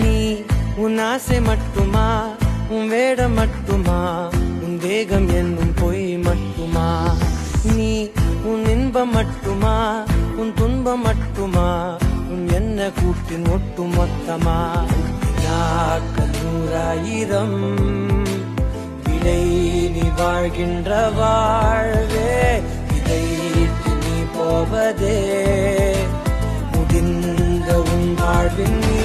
நீ உன் ஆசை மட்டுமா, உன் வேடம் மட்டுமா, உன் வேகம் என்னும் பொய் மட்டுமா? நீ உன் இன்பம் மட்டுமா, உன் துன்பம் மட்டுமா, உன் என்ன கூட்டின் ஒட்டு மொத்தமா? நாட்கள் 100,000 விடை நீ வாழ்கின்ற வாழ்வே, இதை நீ போவதே முடிந்த உன் வாழ்வின் நீ